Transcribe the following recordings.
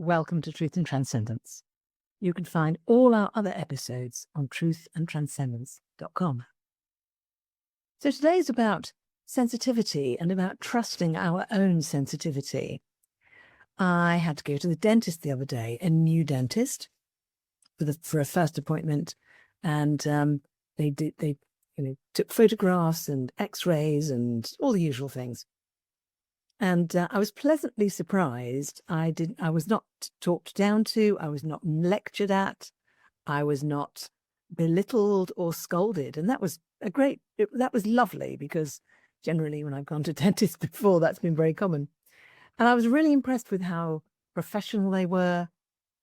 welcome to Truth and Transcendence. You can find all our other episodes on truthandtranscendence.com. So today's about sensitivity and about trusting our own sensitivity. I had to go to the dentist the other day, a new dentist, for a first appointment, and they took photographs and X-rays and all the usual things. And I was pleasantly surprised. I was not talked down to. I was not lectured at. I was not belittled or scolded. And that was that was lovely, because generally when I've gone to dentists before, that's been very common. And I was really impressed with how professional they were,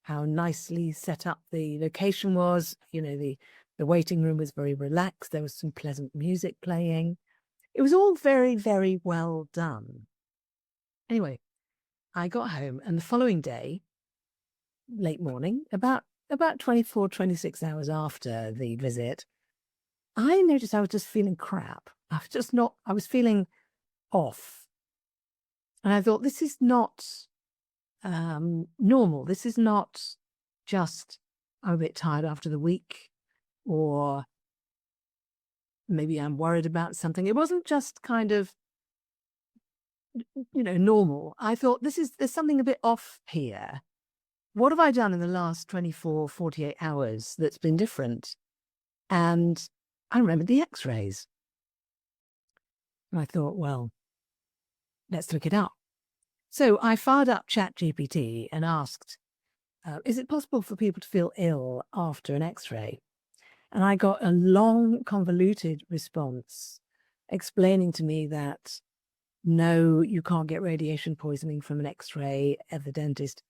how nicely set up the location was. The waiting room was very relaxed. There was some pleasant music playing. It was all very, very well done. Anyway, I got home, and the following day, late morning, about 24, 26 hours after the visit, I noticed I was just feeling crap. I was feeling off. And I thought, this is not normal. This is not just, I'm a bit tired after the week, or maybe I'm worried about something. It wasn't just kind of, normal. I thought, there's something a bit off here. What have I done in the last 24, 48 hours that's been different? And I remembered the X-rays. And I thought, well, let's look it up. So I fired up ChatGPT and asked, is it possible for people to feel ill after an X-ray? And I got a long, convoluted response explaining to me that, no, you can't get radiation poisoning from an X-ray at the dentist.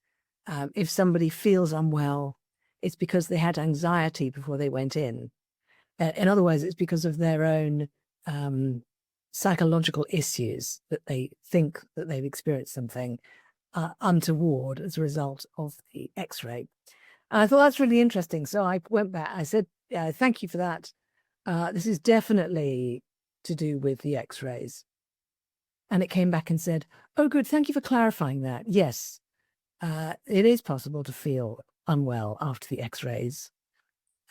If somebody feels unwell, it's because they had anxiety before they went in. In other words, it's because of their own psychological issues, that they think that they've experienced something untoward as a result of the X-ray. And I thought, that's really interesting. So I went back. I said, thank you for that. This is definitely to do with the X-rays. And it came back and said, oh, good, thank you for clarifying that. Yes, it is possible to feel unwell after the X-rays.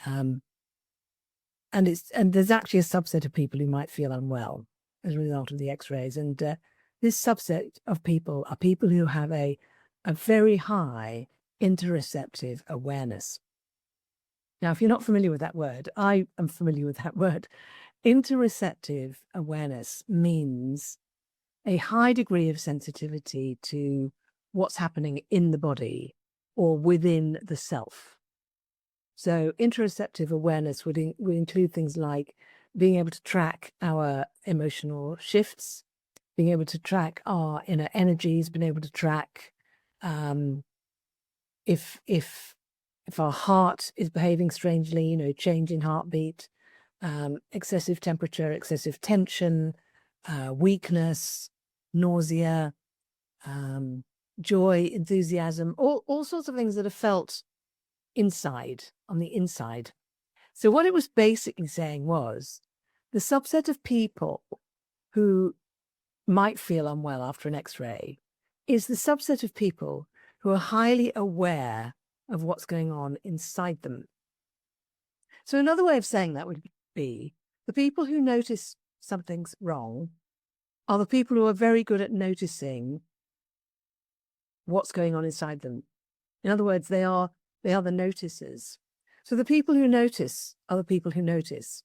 And there's actually a subset of people who might feel unwell as a result of the X-rays. And this subset of people are people who have a very high interoceptive awareness. Now, if you're not familiar with that word, I am familiar with that word. Interoceptive awareness means a high degree of sensitivity to what's happening in the body or within the self. So interoceptive awareness would include things like being able to track our emotional shifts, being able to track our inner energies, being able to track if our heart is behaving strangely, change in heartbeat, excessive temperature, excessive tension, weakness, nausea, joy, enthusiasm, all sorts of things that are felt on the inside. So what it was basically saying was, the subset of people who might feel unwell after an X-ray is the subset of people who are highly aware of what's going on inside them. So another way of saying that would be, the people who notice something's wrong are the people who are very good at noticing what's going on inside them. In other words, they are the noticers. So the people who notice are the people who notice.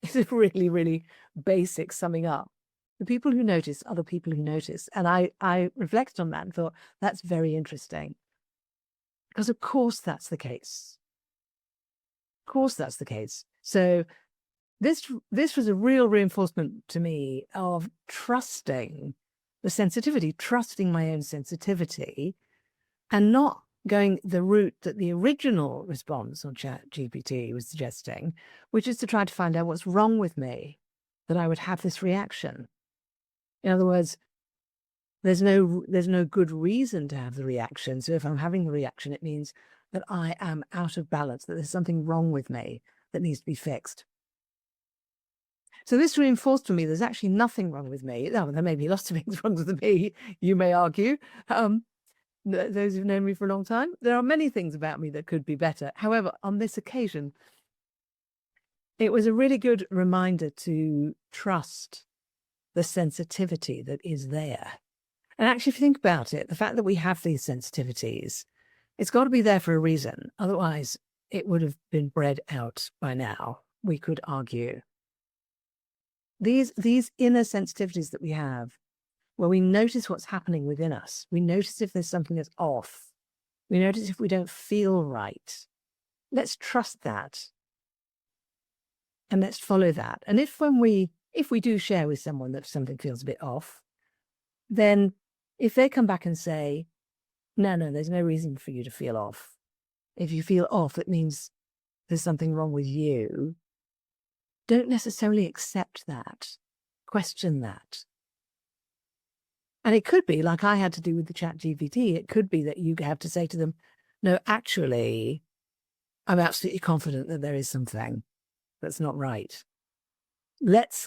It's a really, really basic summing up. The people who notice are the people who notice. And I reflected on that and thought, that's very interesting. Because of course that's the case. Of course that's the case. So this was a real reinforcement to me of trusting the sensitivity, trusting my own sensitivity, and not going the route that the original response on ChatGPT was suggesting, which is to try to find out what's wrong with me, that I would have this reaction. In other words, there's no good reason to have the reaction. So if I'm having the reaction, it means that I am out of balance, that there's something wrong with me that needs to be fixed. So this reinforced for me there's actually nothing wrong with me. Oh, there may be lots of things wrong with me, you may argue. those who've known me for a long time, there are many things about me that could be better. However, on this occasion, it was a really good reminder to trust the sensitivity that is there. And actually, if you think about it, the fact that we have these sensitivities, it's got to be there for a reason. Otherwise, it would have been bred out by now, we could argue. These inner sensitivities that we have, where we notice what's happening within us, we notice if there's something that's off, we notice if we don't feel right. Let's trust that. And let's follow that. And if we do share with someone that something feels a bit off, then if they come back and say, no, there's no reason for you to feel off. If you feel off, it means there's something wrong with you. Don't necessarily accept that. Question that. And it could be, like I had to do with the ChatGPT, it could be that you have to say to them, no, actually, I'm absolutely confident that there is something that's not right.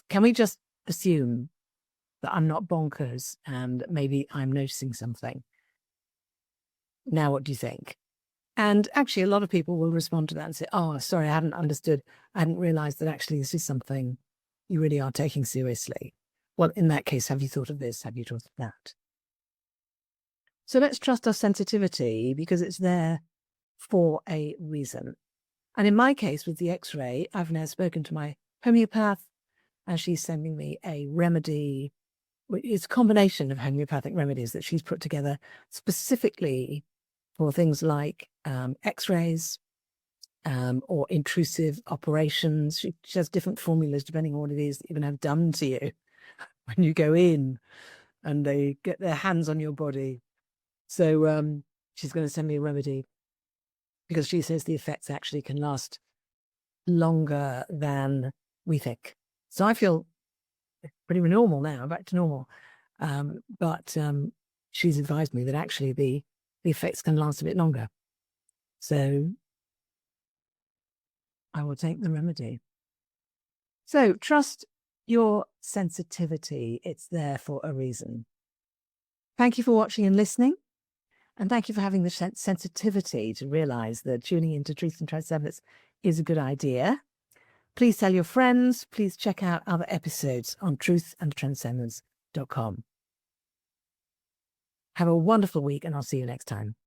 Can we just assume that I'm not bonkers and maybe I'm noticing something? Now, what do you think? And actually, a lot of people will respond to that and say, oh, sorry, I hadn't understood. I hadn't realized that actually this is something you really are taking seriously. Well, in that case, have you thought of this? Have you thought of that? So let's trust our sensitivity because it's there for a reason. And in my case, with the X-ray, I've now spoken to my homeopath and she's sending me a remedy. It's a combination of homeopathic remedies that she's put together specifically for things like X-rays or intrusive operations. She has different formulas depending on what it is that you're going to have done to you when you go in and they get their hands on your body. So she's going to send me a remedy because she says the effects actually can last longer than we think. So I feel pretty normal now, back to normal. But she's advised me that actually the effects can last a bit longer. So I will take the remedy. So trust your sensitivity. It's there for a reason. Thank you for watching and listening. And thank you for having the sensitivity to realize that tuning into truth and transcendence is a good idea. Please tell your friends. Please check out other episodes on truthandtranscendence.com. Have a wonderful week, and I'll see you next time.